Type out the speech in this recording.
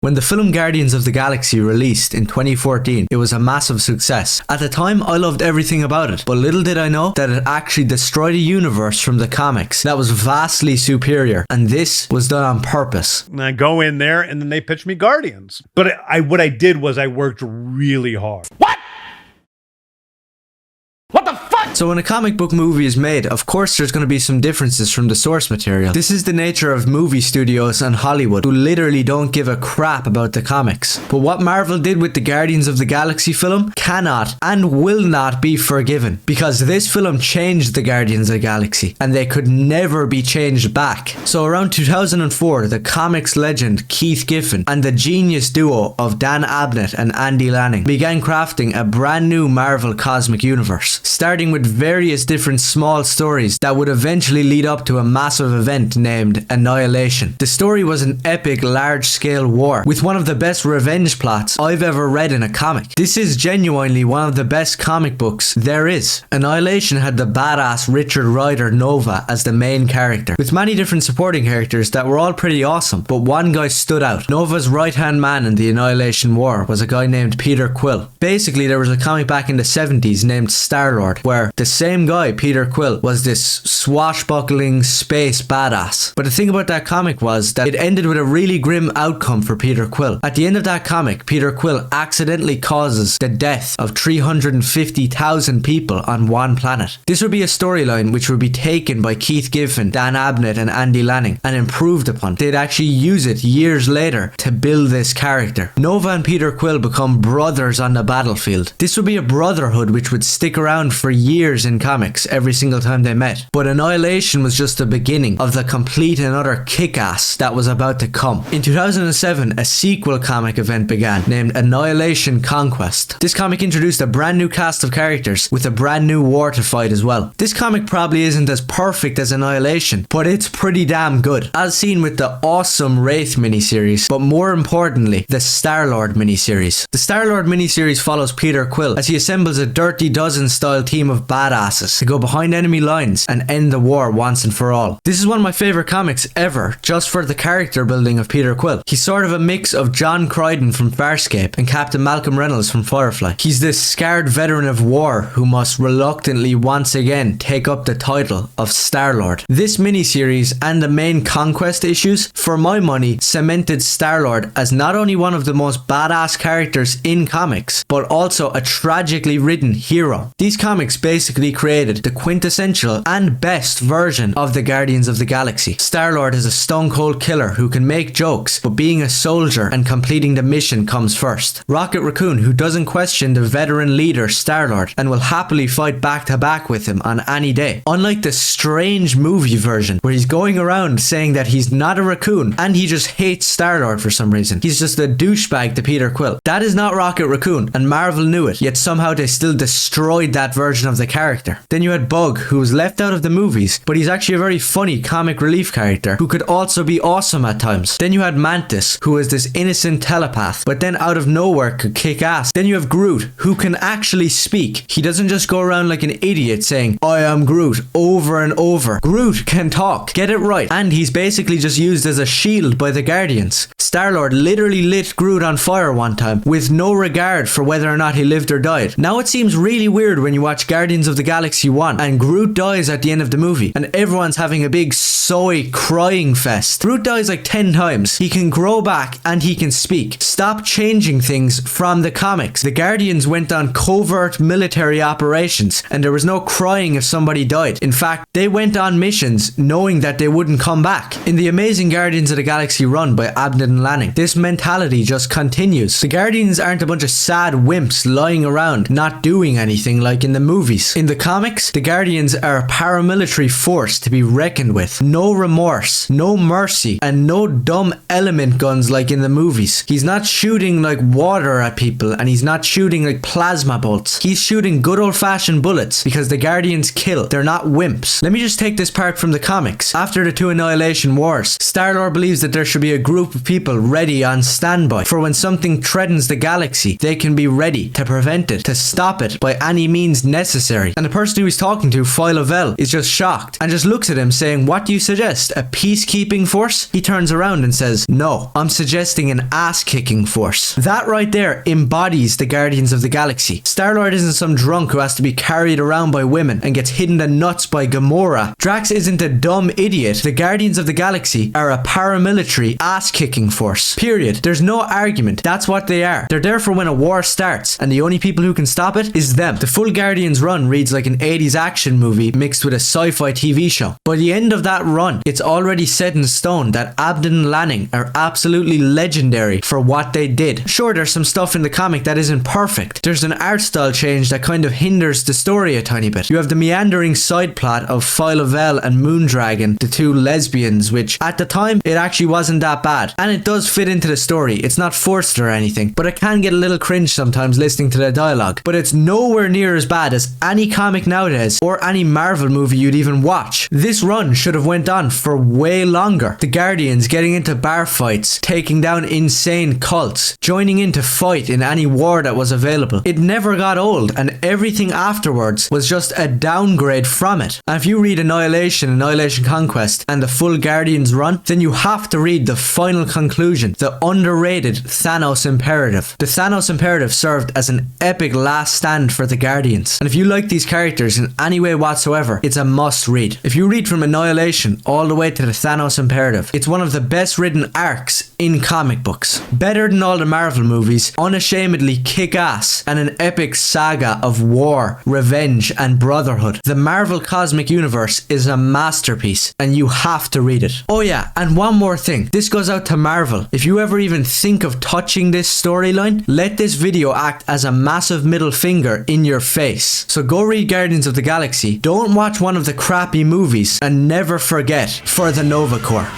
When the film Guardians of the Galaxy released in 2014, it was a massive success. At the time, I loved everything about it, but little did I know that it actually destroyed a universe from the comics that was vastly superior, and this was done on purpose. And I go in there, and then they pitch me Guardians. But what I did was I worked really hard. What? What the fuck? So when a comic book movie is made, of course there's going to be some differences from the source material. This is the nature of movie studios and Hollywood, who literally don't give a crap about the comics. But what Marvel did with the Guardians of the Galaxy film cannot and will not be forgiven, because this film changed the Guardians of the Galaxy, and they could never be changed back. So around 2004, the comics legend Keith Giffen and the genius duo of Dan Abnett and Andy Lanning began crafting a brand new Marvel cosmic universe, starting with various different small stories that would eventually lead up to a massive event named Annihilation. The story was an epic large-scale war with one of the best revenge plots I've ever read in a comic. This is genuinely one of the best comic books there is. Annihilation had the badass Richard Rider Nova as the main character, with many different supporting characters that were all pretty awesome, but one guy stood out. Nova's right-hand man in the Annihilation War was a guy named Peter Quill. Basically, there was a comic back in the 70s named Star-Lord, where the same guy, Peter Quill, was this swashbuckling space badass. But the thing about that comic was that it ended with a really grim outcome for Peter Quill. At the end of that comic, Peter Quill accidentally causes the death of 350,000 people on one planet. This would be a storyline which would be taken by Keith Giffen, Dan Abnett and Andy Lanning and improved upon. They'd actually use it years later to build this character. Nova and Peter Quill become brothers on the battlefield. This would be a brotherhood which would stick around for years in comics every single time they met. But Annihilation was just the beginning of the complete and utter kick-ass that was about to come. In 2007, a sequel comic event began named Annihilation Conquest. This comic introduced a brand new cast of characters with a brand new war to fight as well. This comic probably isn't as perfect as Annihilation, but it's pretty damn good, as seen with the awesome Wraith miniseries, but more importantly, the Star-Lord miniseries. The Star-Lord miniseries follows Peter Quill as he assembles a Dirty Dozen style team of badasses to go behind enemy lines and end the war once and for all. This is one of my favourite comics ever, just for the character building of Peter Quill. He's sort of a mix of John Crichton from Farscape and Captain Malcolm Reynolds from Firefly. He's this scarred veteran of war who must reluctantly once again take up the title of Star-Lord. This miniseries and the main Conquest issues, for my money, cemented Star-Lord as not only one of the most badass characters in comics, but also a tragically written hero. These comics basically created the quintessential and best version of the Guardians of the Galaxy. Star-Lord is a stone-cold killer who can make jokes, but being a soldier and completing the mission comes first. Rocket Raccoon, who doesn't question the veteran leader Star-Lord and will happily fight back to back with him on any day. Unlike the strange movie version where he's going around saying that he's not a raccoon and he just hates Star-Lord for some reason. He's just a douchebag to Peter Quill. That is not Rocket Raccoon, and Marvel knew it, yet somehow they still destroyed that version of the character. Then you had Bug, who was left out of the movies, but he's actually a very funny comic relief character who could also be awesome at times. Then you had Mantis, who is this innocent telepath, but then out of nowhere could kick ass. Then you have Groot, who can actually speak. He doesn't just go around like an idiot saying, "I am Groot," over and over. Groot can talk. Get it right. And he's basically just used as a shield by the Guardians. Star-Lord literally lit Groot on fire one time, with no regard for whether or not he lived or died. Now it seems really weird when you watch Guardians of the Galaxy 1 and Groot dies at the end of the movie and everyone's having a big soy crying fest. Groot dies like 10 times. He can grow back and he can speak. Stop changing things from the comics. The Guardians went on covert military operations and there was no crying if somebody died. In fact, they went on missions knowing that they wouldn't come back. In the Amazing Guardians of the Galaxy run by Abnett and Lanning, this mentality just continues. The Guardians aren't a bunch of sad wimps lying around not doing anything like in the movies. In the comics, the Guardians are a paramilitary force to be reckoned with. No remorse, no mercy, and no dumb element guns like in the movies. He's not shooting like water at people and he's not shooting like plasma bolts. He's shooting good old-fashioned bullets because the Guardians kill. They're not wimps. Let me just take this part from the comics. After the two Annihilation Wars, Star-Lord believes that there should be a group of people ready on standby for when something threatens the galaxy. They can be ready to prevent it, to stop it by any means necessary. legendary. And the person who he's talking to, Phyla-Vell, is just shocked and just looks at him saying, what do you suggest? A peacekeeping force? He turns around and says, no, I'm suggesting an ass-kicking force. That right there embodies the Guardians of the Galaxy. Star-Lord isn't some drunk who has to be carried around by women and gets hit in the nuts by Gamora. Drax isn't a dumb idiot. The Guardians of the Galaxy are a paramilitary ass-kicking force. Period. There's no argument. That's what they are. They're there for when a war starts, and the only people who can stop it is them. The full Guardians run reads like an 80s action movie mixed with a sci-fi TV show. By the end of that run, it's already set in stone that Abnett and Lanning are absolutely legendary for what they did. Sure, there's some stuff in the comic that isn't perfect. There's an art style change that kind of hinders the story a tiny bit. You have the meandering side plot of Phyla-Vell and Moondragon, the two lesbians, which at the time, it actually wasn't that bad. And it does fit into the story. It's not forced or anything, but it can get a little cringe sometimes listening to the dialogue. But it's nowhere near as bad as any comic nowadays or any Marvel movie you'd even watch. This run should have went on for way longer. The Guardians getting into bar fights, taking down insane cults, joining in to fight in any war that was available. It never got old, and everything afterwards was just a downgrade from it. And if you read Annihilation Conquest, and the full Guardians run, then you have to read the final conclusion, the underrated Thanos Imperative. The Thanos Imperative served as an epic last stand for the Guardians. And if you like these characters in any way whatsoever, it's a must read. If you read from Annihilation all the way to the Thanos Imperative, it's one of the best written arcs in comic books. Better than all the Marvel movies, unashamedly kick-ass, and an epic saga of war, revenge, and brotherhood. The Marvel Cosmic Universe is a masterpiece, and you have to read it. Oh yeah, and one more thing. This goes out to Marvel. If you ever even think of touching this storyline, let this video act as a massive middle finger in your face. So go read Guardians of the Galaxy, don't watch one of the crappy movies, and never forget, for the Nova Corps.